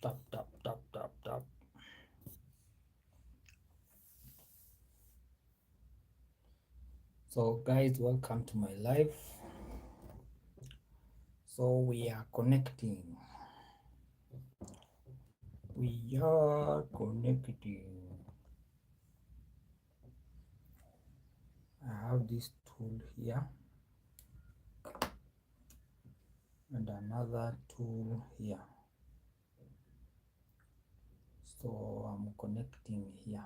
Tap, tap, tap, tap, tap. So, guys, welcome to my live. So, we are connecting. We are connecting. I have this tool here and another tool here. So, I'm connecting here.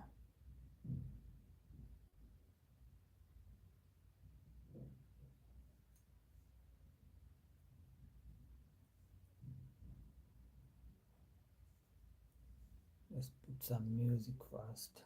Let's put some music first.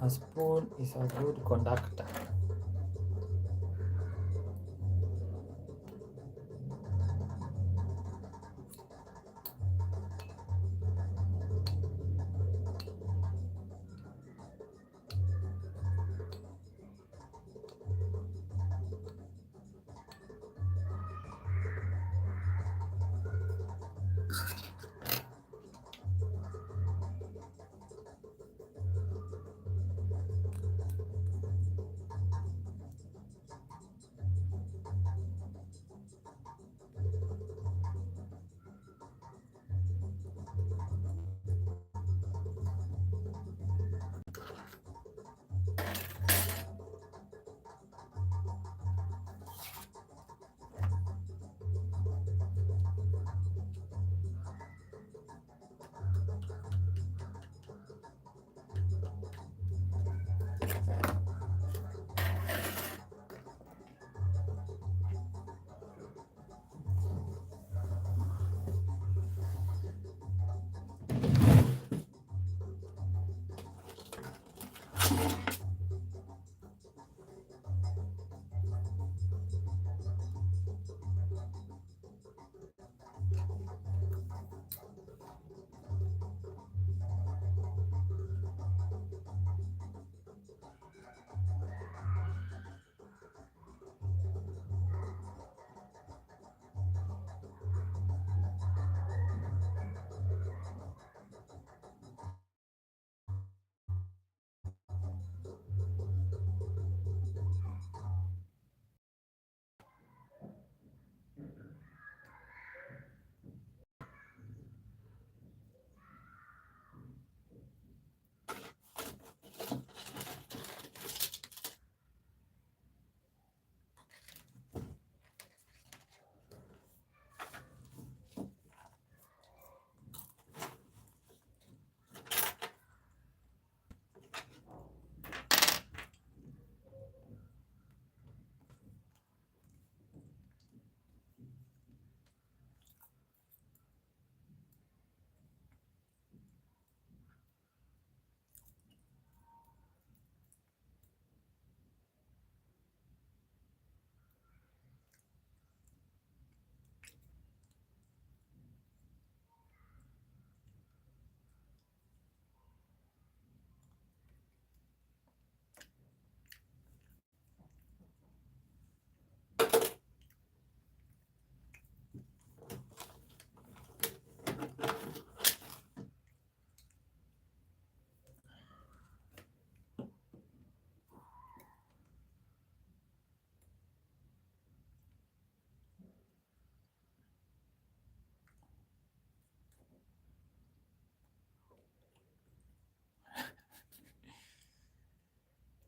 A spoon is a good conductor.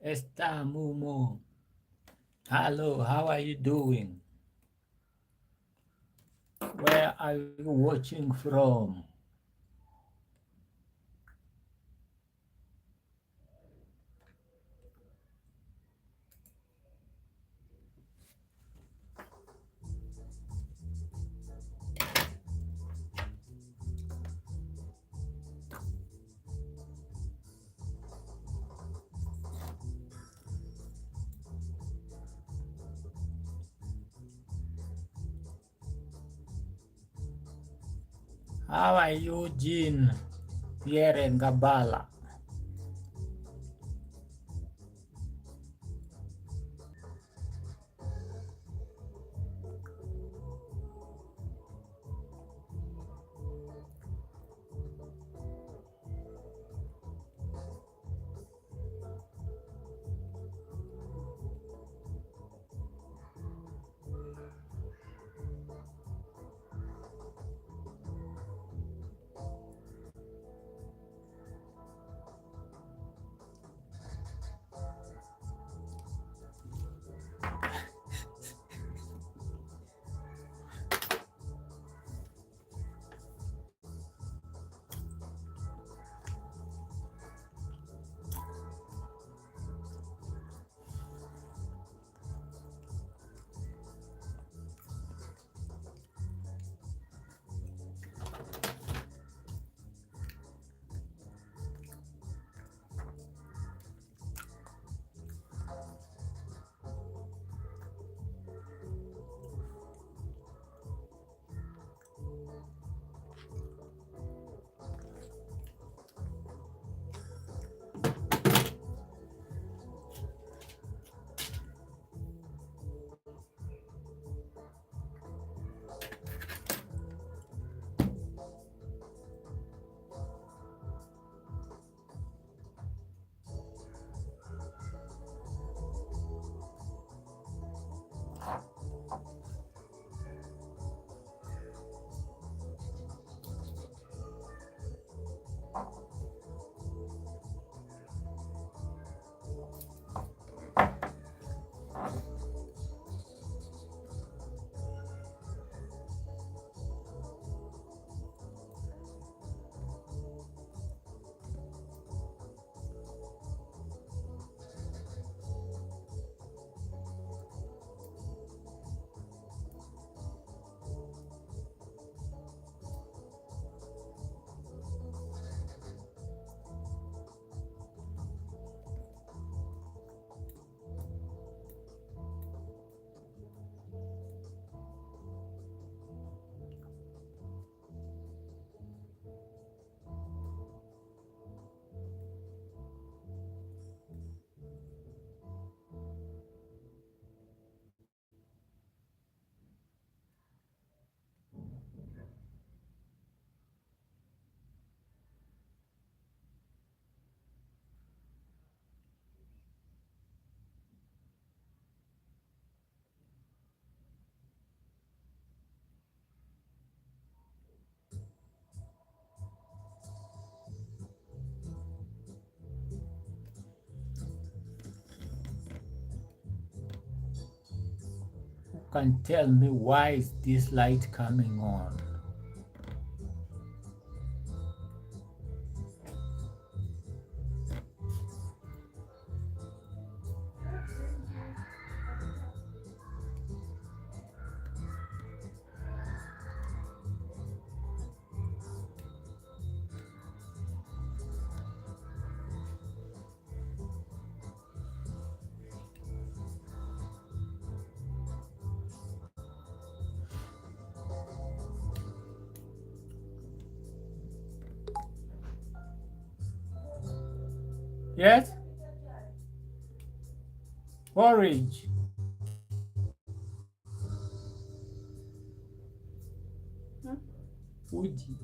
Está Mumo. Hello, how are you doing? Where are you watching from? How are you, Jean? Pierre Ngabala. Who can tell me why is this light coming on? Yes? Orange. Uji.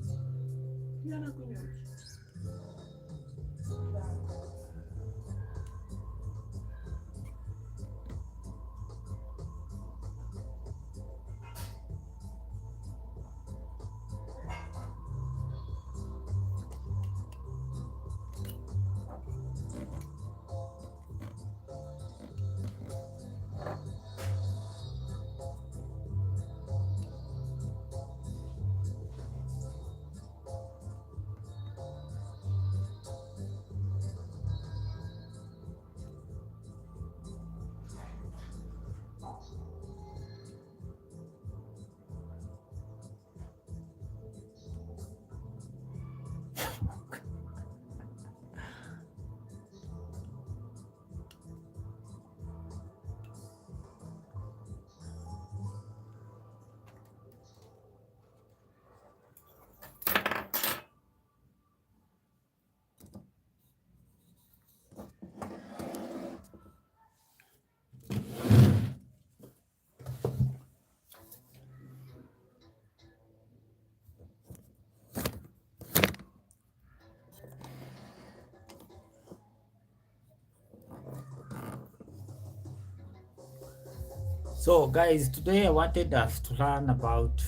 So, guys, today I wanted us to learn about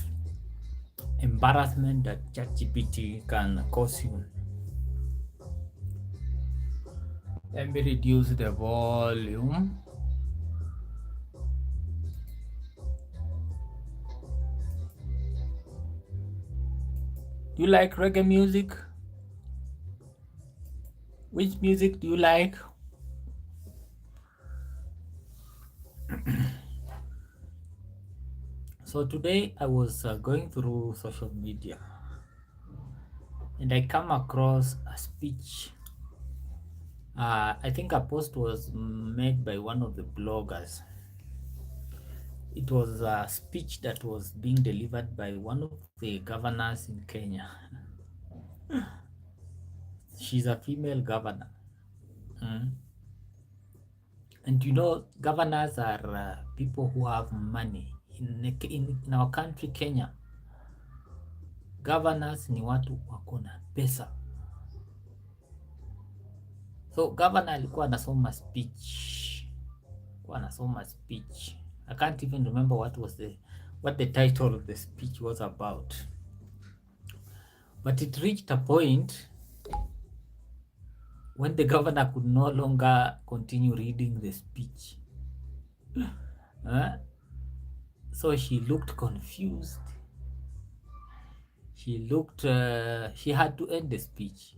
embarrassment that ChatGPT can cause you. Let me reduce the volume. Do you like reggae music? Which music do you like? So today I was going through social media and I come across a speech. I think a post was made by one of the bloggers. It was a speech that was being delivered by one of the governors in Kenya. She's a female governor. Mm. And you know, governors are people who have money. In our country, Kenya, governors ni watu wako na pesa. So governor alikuwa anasoma speech. I can't even remember what the title of the speech was about. But it reached a point when the governor could no longer continue reading the speech. So she looked confused. She had to end the speech.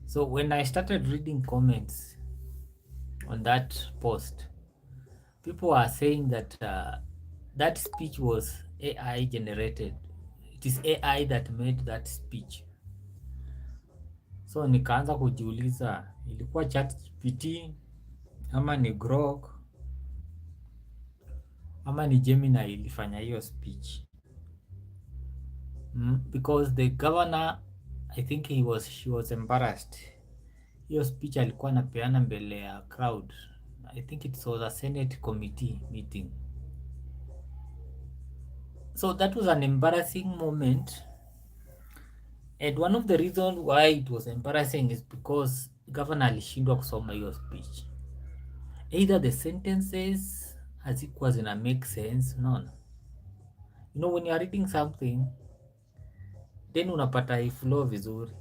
So when I started reading comments on that post, people are saying that that speech was AI generated. It is AI that made that speech. So nikaanza kujiuliza ilikuwa ChatGPT ama ni Grok ama ni Gemini ilifanya hiyo speech. Because the governor, I think she was embarrassed. Hiyo speech alikuwa anapeana mbele ya crowd. I think it was a Senate committee meeting. So that was an embarrassing moment. And one of the reasons why it was embarrassing is because governor alishindwa kusoma hiyo speech. Either the sentences hazikuwa zina make sense, no. You know, when you are reading something, then unapata iflow vizuri.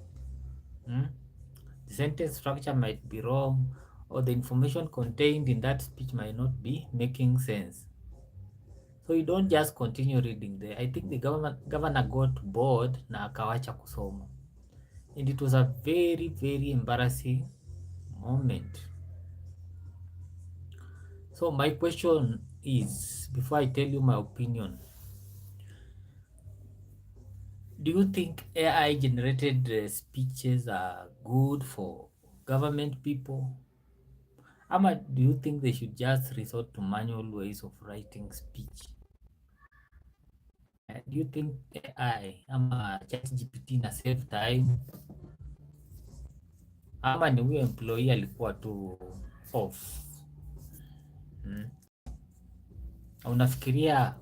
The sentence structure might be wrong, or the information contained in that speech might not be making sense. So you don't just continue reading there. I think the governor got bored na akawacha kusoma. And it was a very, very embarrassing moment. So my question is, before I tell you my opinion, do you think AI generated speeches are good for government people? Ama do you think they should just resort to manual ways of writing speech? Do you think AI ama ChatGPT na save time? Ama ni huyo employee alikuwa tu off? Unafikiria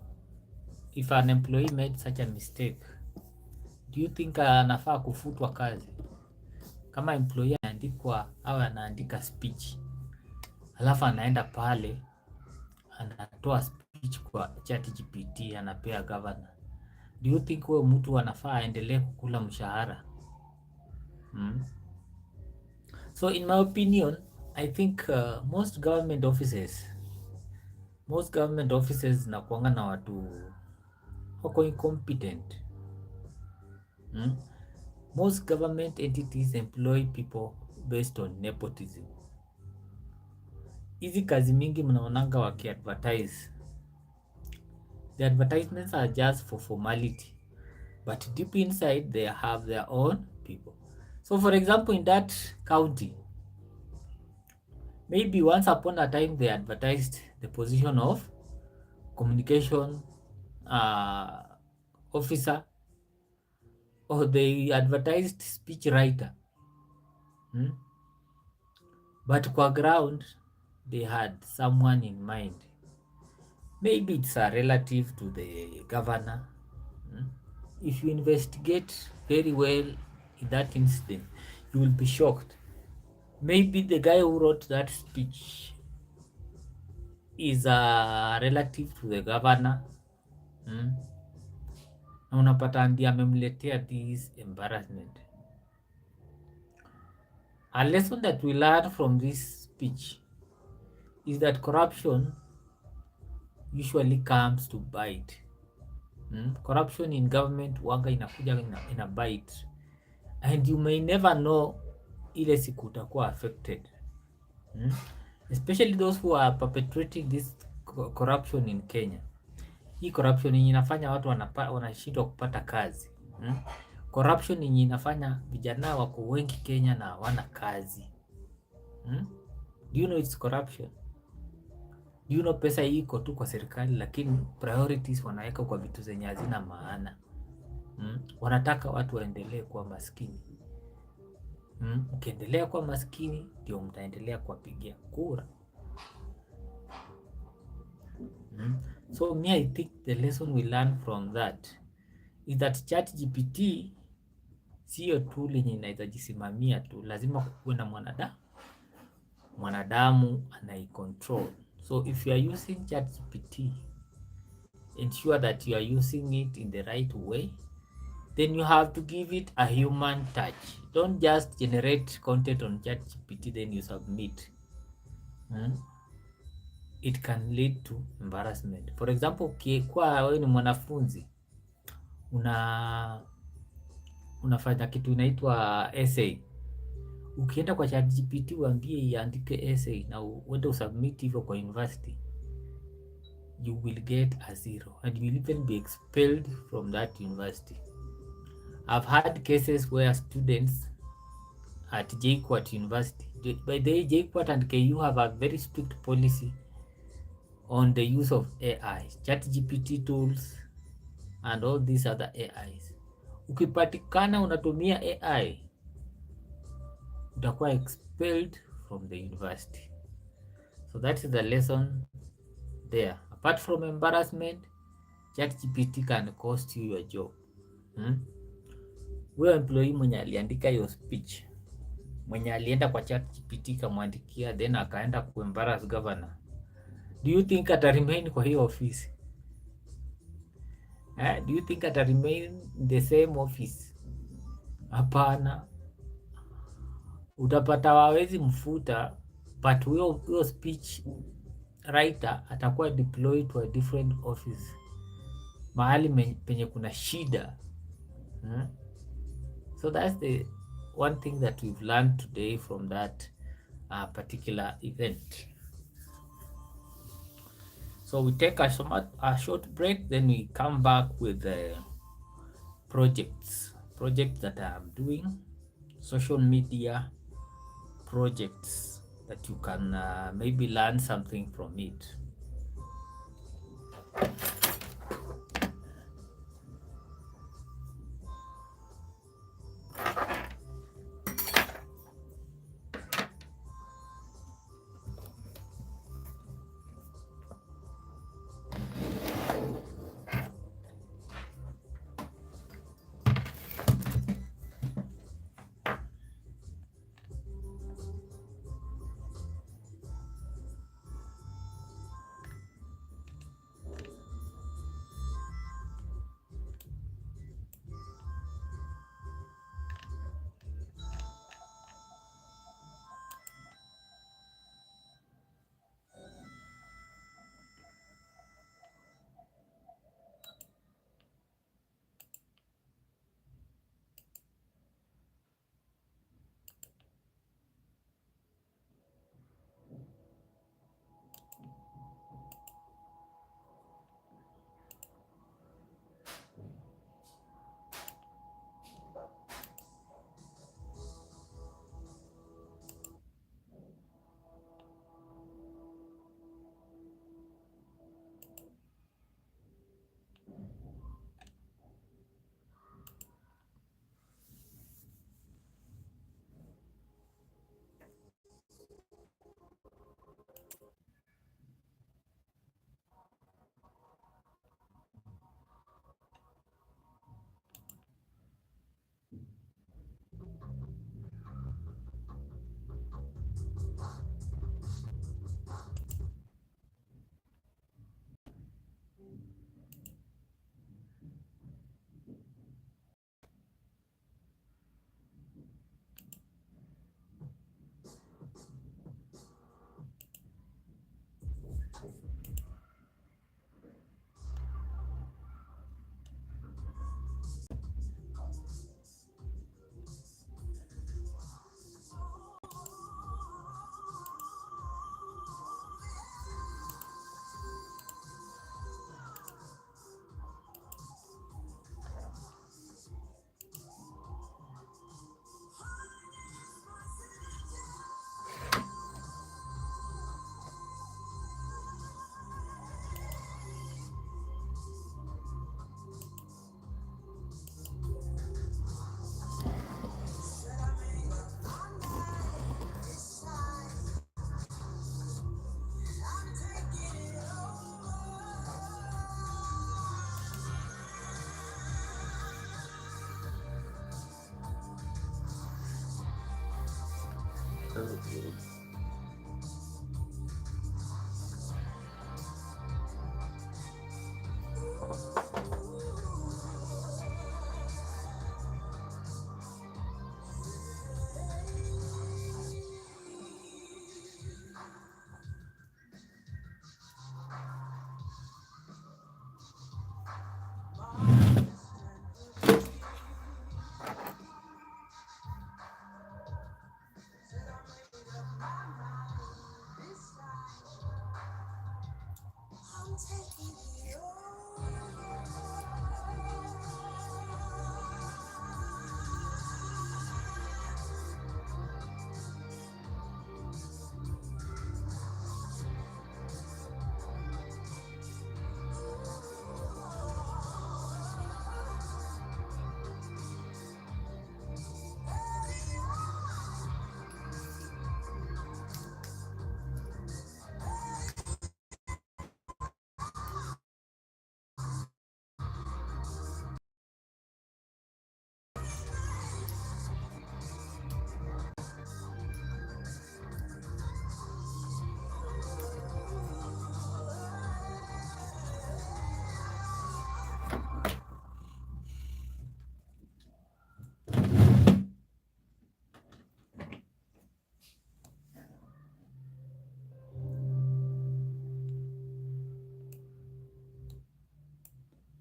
if an employee made such a mistake, do you think anafaa kufutwa kazi? Kama employee anaandikwa au anaandika speech, alafu anaenda pale anatoa speech kwa ChatGPT anapea governor, do you think huyo mtu anafaa aendelee kukula mshahara? So in my opinion, I think most government offices zinakuanga na watu wako incompetent. Most government entities employ people based on nepotism. Hizi kazi mingi mnaonanga waki-advertise. The advertisements are just for formality, but deep inside they have their own people. So for example, in that county, maybe once upon a time they advertised the position of communication officer, or they advertised speech writer. But kwa ground they had someone in mind. Maybe it's a relative to the governor. If you investigate very well in that incident, you will be shocked. Maybe the guy who wrote that speech is a relative to the governor, na unapata ndiye amemletea this embarrassment. A lesson that we learn from this speech is that corruption usually comes to bite. Corruption in government wanga inakuja ina bite, and you may never know ile siku utakuwa affected, especially those who are perpetrating this corruption in Kenya. Hii corruption yenye inafanya watu wanashindwa kupata kazi, corruption yenye inafanya vijana wako wengi Kenya na hawana kazi. Do you know it's corruption? Do you know pesa iko tu kwa serikali, lakini priorities wanaweka kwa vitu zenye hazina maana. Wanataka watu waendelee kuwa maskini. Ukiendelea kuwa maskini ndio mtaendelea kuwapigia kura. So me, I think the lesson we learn from that is that Chatgpt sio tool yenye inaweza jisimamia tu, lazima kuwe na mwanadamu anaicontrol. So if you are using Chatgpt, ensure that you are using it in the right way. Then you have to give it a human touch. Don't just generate content on Chatgpt then you submit. It can lead to embarrassment. For example, ukikuwa wewe ni mwanafunzi unafanya kitu inaitwa essay, ukienda kwa Chatgpt uambie iandike essay na uende usubmit hivyo kwa university, you will get a 0 and you will even be expelled from that university. I've had cases where students at JKUAT University, by the way, JKUAT and KU have a very strict policy on the use of AI, Chatgpt tools and all these other AIs. Ukipatikana unatumia AI, utakuwa expelled from the university. So that is the lesson there. Apart from embarrassment, Chatgpt can cost you your job. Wewe employee mwenye aliandika hiyo speech, mwenye alienda kwa Chatgpt kamwandikia then akaenda kuembarrass governor, do you think ata remain kwa hiyo office? Do you think ata remain the same office? Hapana. Utapata wawezi mfuta, but huyo speech writer atakuwa deployed to a different office, mahali penye kuna shida. So that's the one thing that we've learned today from that particular event. So we take a short break, then we come back with the projects that I'm doing, social media projects that you can maybe learn something from it.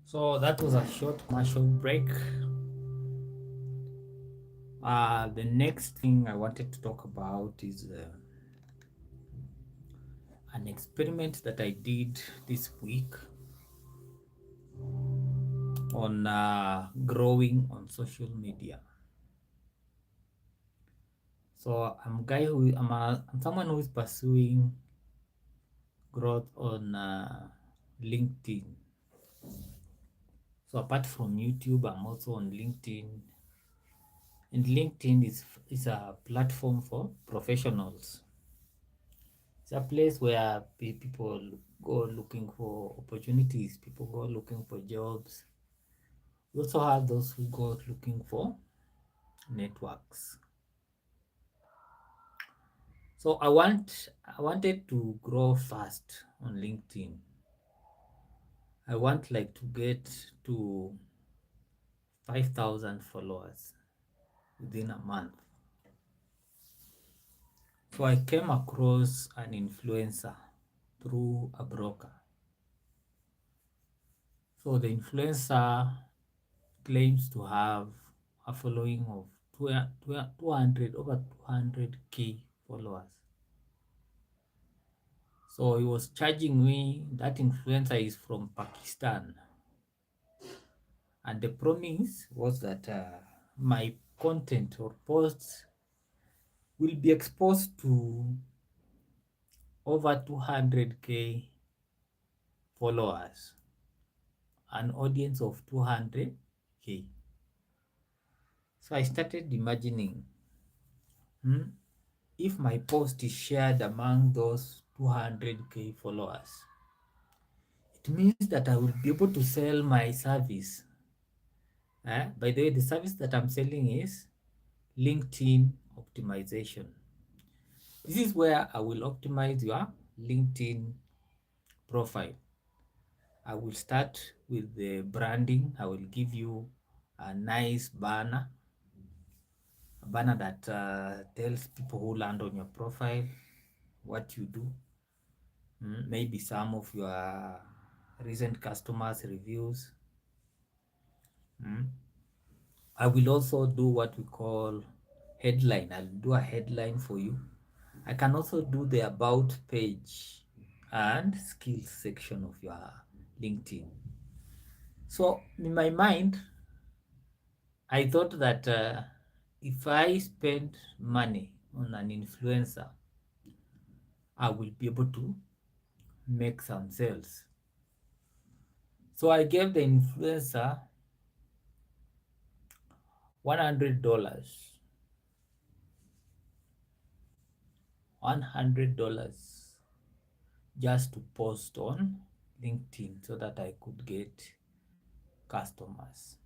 So that was a short commercial break. The next thing I wanted to talk about is an experiment that I did this week on growing on social media. So I'm someone who is pursuing growth on LinkedIn. So apart from YouTube, I'm also on LinkedIn, and LinkedIn is a platform for professionals. It's a place where people go looking for opportunities, people go looking for jobs. We also have those who go looking for networks. So I wanted to grow fast on LinkedIn. I want like to get to 5,000 followers within a month. So I came across an influencer through a broker. So the influencer claims to have a following of 200 over 200k followers. So he was charging me, that influencer is from Pakistan, and the promise was that my content or posts will be exposed to over 200k followers, an audience of 200k. So I started imagining, if my post is shared among those 200k followers, it means that I will be able to sell my service. By the way, the service that I'm selling is LinkedIn optimization. This is where I will optimize your LinkedIn profile. I will start with the branding. I will give you a nice banner, a banner that tells people who land on your profile what you do. Maybe some of your recent customers' reviews. I will also do what we call headline. I'll do a headline for you. I can also do the about page and skills section of your LinkedIn. So in my mind, I thought that if I spend money on an influencer, I will be able to make some sales. So I gave the influencer $100. $100 just to post on LinkedIn so that I could get customers.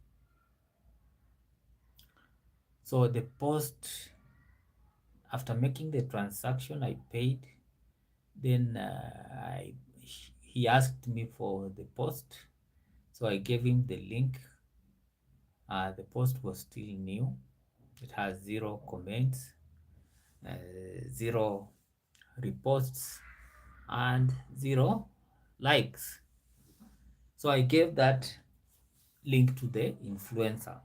So the post After making the transaction, I paid. Then he asked me for the post, so I gave him the link. The post was still new. It has zero comments, zero reposts, and zero likes. So I gave that link to the influencer.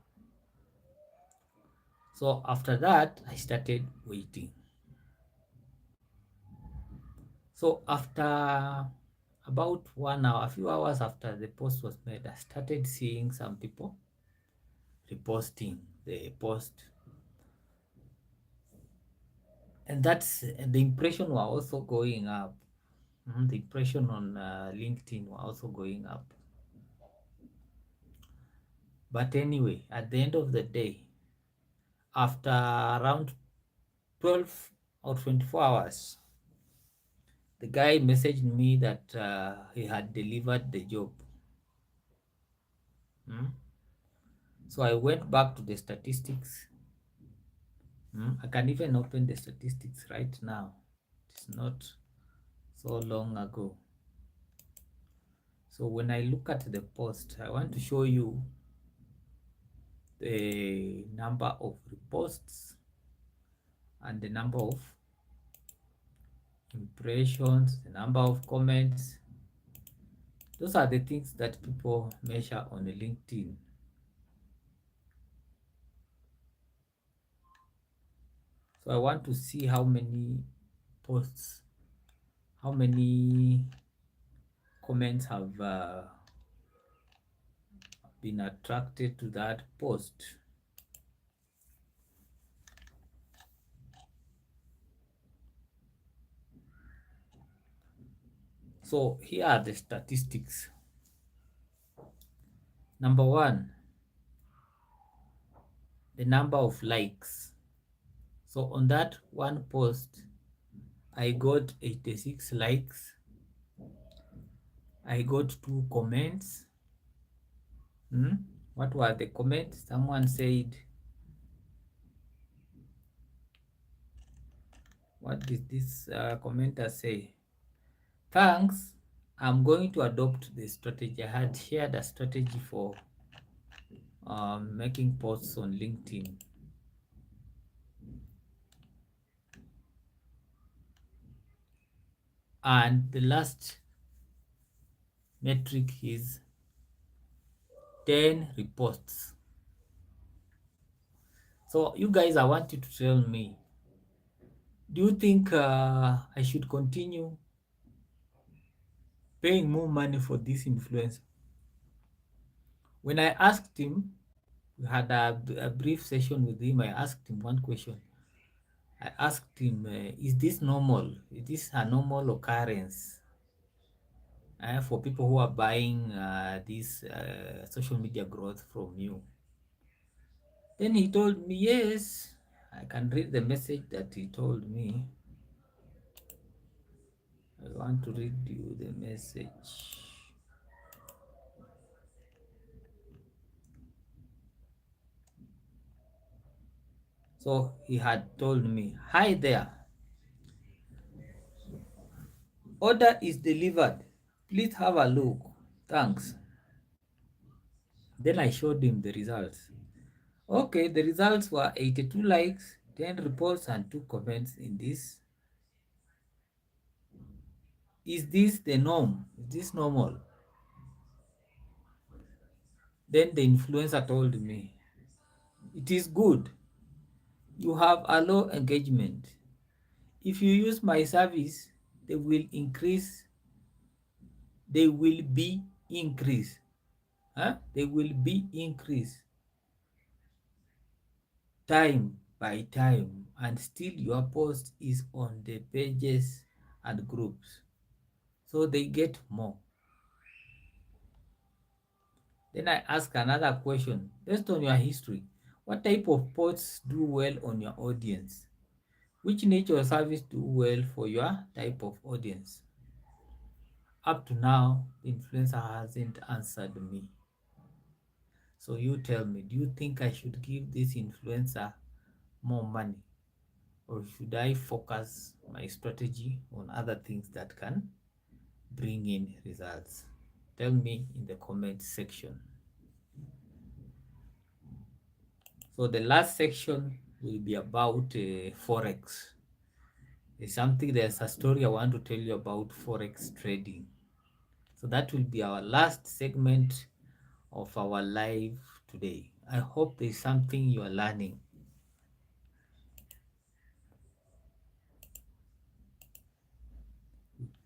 So after that, I started waiting. So after about 1 hour, a few hours after the post was made, I started seeing some people reposting the post, and that's the impression were also going up. The impression on LinkedIn were also going up. But anyway, at the end of the day, after around 12 or 24 hours, the guy messaged me that he had delivered the job. So I went back to the statistics. I can even open the statistics right now. It's not so long ago. So when I look at the post, I want to show you the number of reposts and the number of impressions, the number of comments. Those are the things that people measure on LinkedIn. So I want to see how many posts, how many comments have been attracted to that post. So here are the statistics. Number one, the number of likes. So on that one post, I got 86 likes. I got 2 comments. What were the comments? Someone said, what did this commenter say? Thanks, I'm going to adopt the strategy. I had shared a strategy for making posts on LinkedIn. And the last metric is 10 reposts. So you guys, I want you to tell me, do you think I should continue paying more money for this influencer? When I asked him, we had a brief session with him. I asked him one question. I asked him, is this normal? Is this a normal occurrence for people who are buying this social media growth from you? Then he told me, yes. I can read the message that he told me. I want to read you the message. So he had told me, hi there. Order is delivered. Please have a look. Thanks. Then I showed him the results. Okay, the results were 82 likes, 10 reports, and 2 comments in this. Is this the norm? Is this normal? Then the influencer told me, it is good. You have a low engagement. If you use my service, they will increase. They will be increased. They will be increased time by time, and still your post is on the pages and groups, so they get more. Then I ask another question based on your history. What type of posts do well on your audience? Which nature of service do well for your type of audience? Up to now, the influencer hasn't answered me. So you tell me, do you think I should give this influencer more money? or should I focus my strategy on other things that can bring in results? Tell me in the comment section. So the last section will be about forex. There's a story I want to tell you about forex trading. So that will be our last segment of our live today. I hope there's something you are learning.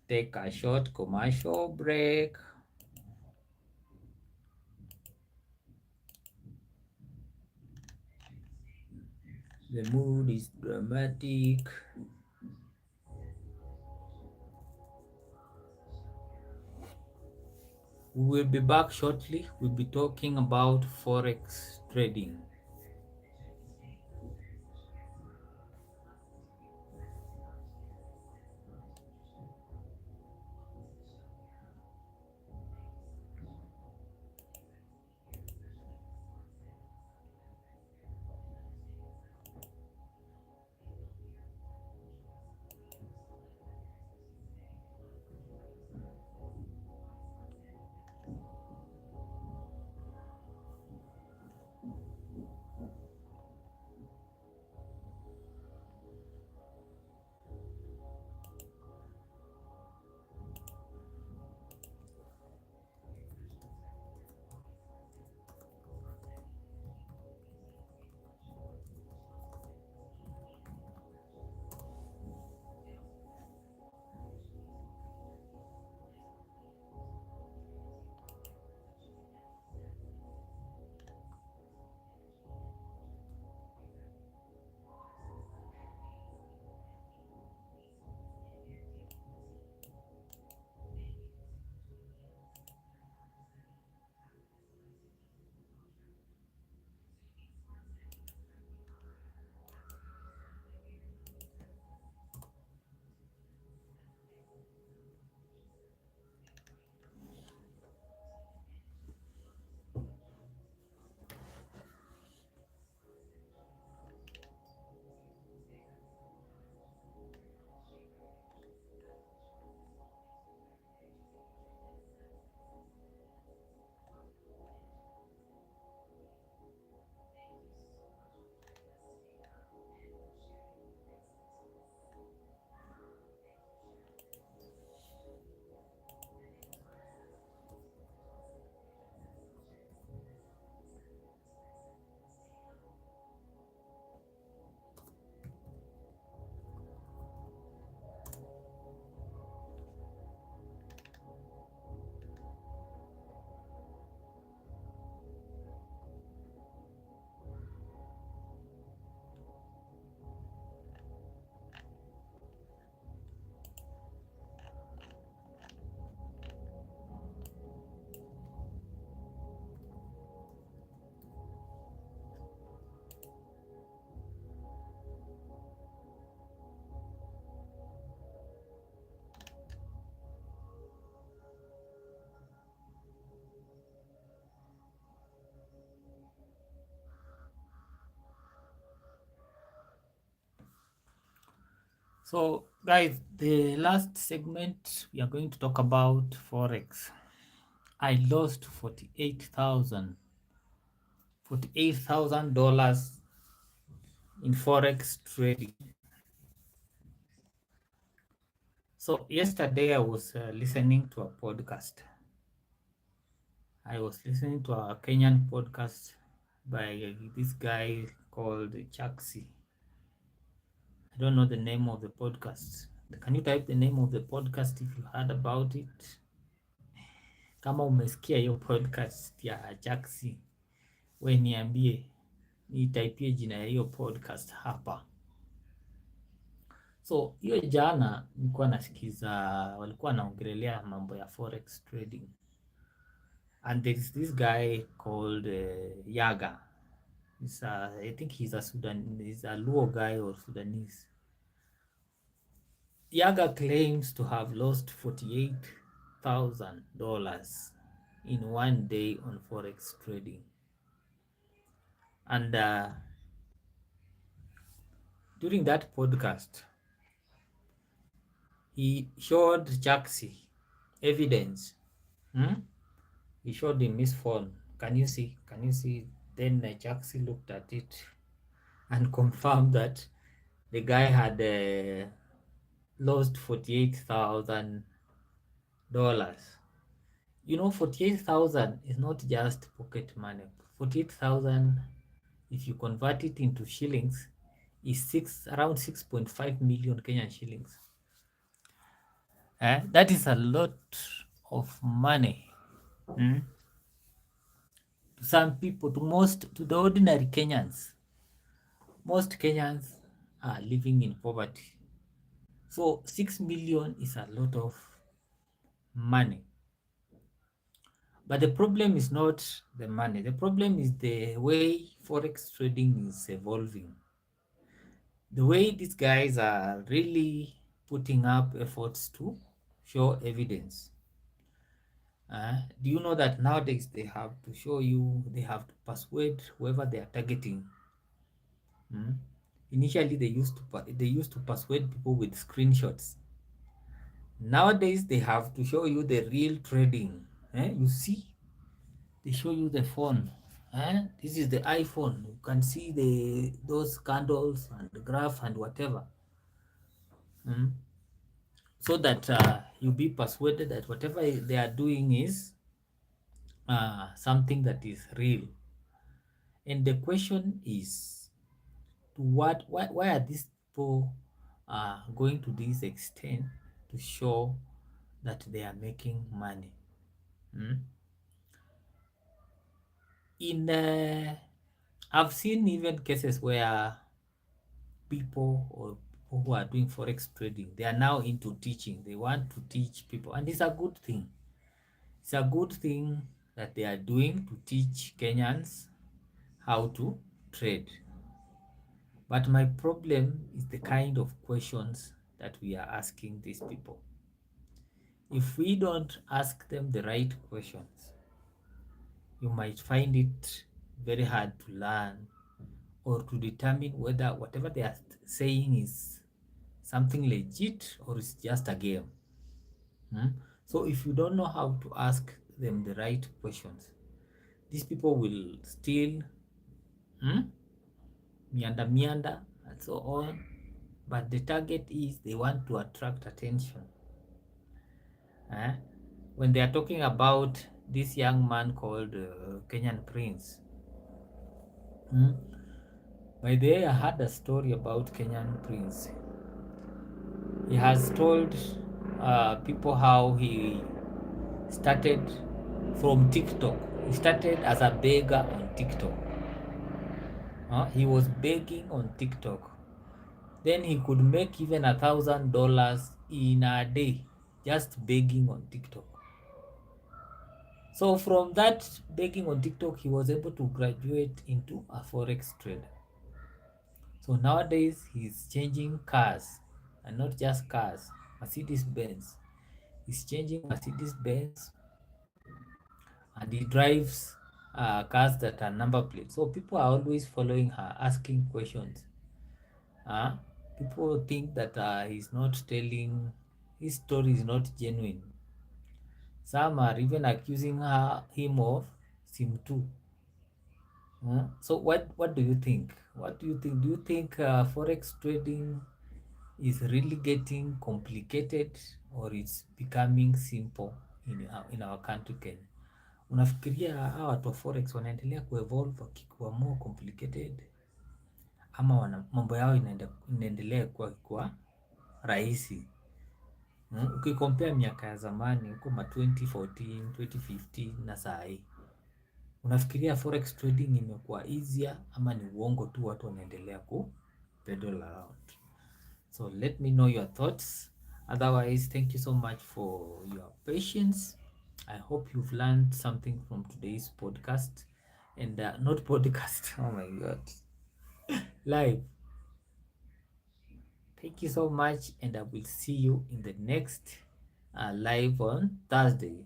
Take a short commercial break. The mood is dramatic. We will be back shortly. We'll be talking about forex trading. So, guys, the last segment we are going to talk about forex. I lost $48,000 in forex trading. So yesterday I was listening to a podcast. I was listening to a Kenyan podcast by this guy called Chaksi. I don't know the name of the podcast. Can you type the name of the podcast if you heard about it? Kama umesikia hiyo podcast ya Chaksi, we niambie, nitaipie jina ya hiyo podcast hapa. So hiyo jana nilikuwa nasikiza, walikuwa wanaongelelea mambo ya forex trading, and there is this guy called Yaga. I think he's a Luo guy or Sudanese. Yaga claims to have lost $48,000 in one day on forex trading, and During that podcast, he showed Jaxi evidence. Hmm? He showed him his phone. Can you see? Can you see? Then Jaxi looked at it and confirmed that the guy had lost $48,000. 48,000 is not just pocket money. 48,000, if you convert it into shillings, is around 6.5 million Kenyan shillings. That is a lot of money. Mm? To some people, to the ordinary Kenyans. Most Kenyans are living in poverty. So 6 million is a lot of money. But the problem is not the money. The problem is the way forex trading is evolving. The way these guys are really putting up efforts to show evidence. Do you know that nowadays they have to show you, they have to persuade whoever they are targeting. Initially, they used to persuade people with screenshots. Nowadays, they have to show you the real trading. You see, they show you the phone. This is the iPhone. You can see those candles and the graph and whatever. So that you be persuaded that whatever they are doing is something that is real. And the question is, why are these people going to this extent to show that they are making money? In I've seen even cases where people who are doing forex trading, they are now into teaching. They want to teach people, and it's a good thing. It's a good thing that they are doing to teach Kenyans how to trade. But my problem is the kind of questions that we are asking these people. If we don't ask them the right questions, you might find it very hard to learn or to determine whether whatever they are saying is something legit or it's just a game. So if you don't know how to ask them the right questions, these people will still meander and so on. But the target is they want to attract attention. When they are talking about this young man called Kenyan Prince, by the way, I heard a story about Kenyan Prince. He has told people how he started from TikTok. He started as a beggar on TikTok. He was begging on TikTok. Then he could make even $1,000 in a day just begging on TikTok. So from that begging on TikTok, he was able to graduate into a forex trader. So nowadays he's changing cars, and not just cars, Mercedes Benz. He's changing Mercedes Benz, and he drives cars that are number plates. So people are always following her, asking questions. People think that he's not telling, his story is not genuine. Some are even accusing him of sim 2. So what do you think? What do you think? Do you think forex trading is really getting complicated or it's becoming simple in our country Kenya? Unafikiria hawa watu wa forex wanaendelea kuevolve wakikuwa more complicated, ama mambo yao inaendelea kuwa rahisi? Ukikompea miaka ya zamani huko 2014, 2015 na saa hii, unafikiria forex trading imekuwa easier ama ni uongo tu, watu wanaendelea ku pedal around? So let me know your thoughts. Otherwise, thank you so much for your patience. I hope you've learned something from today's podcast. And not podcast, oh my god, live. Thank you so much, and I will see you in the next live on Thursday.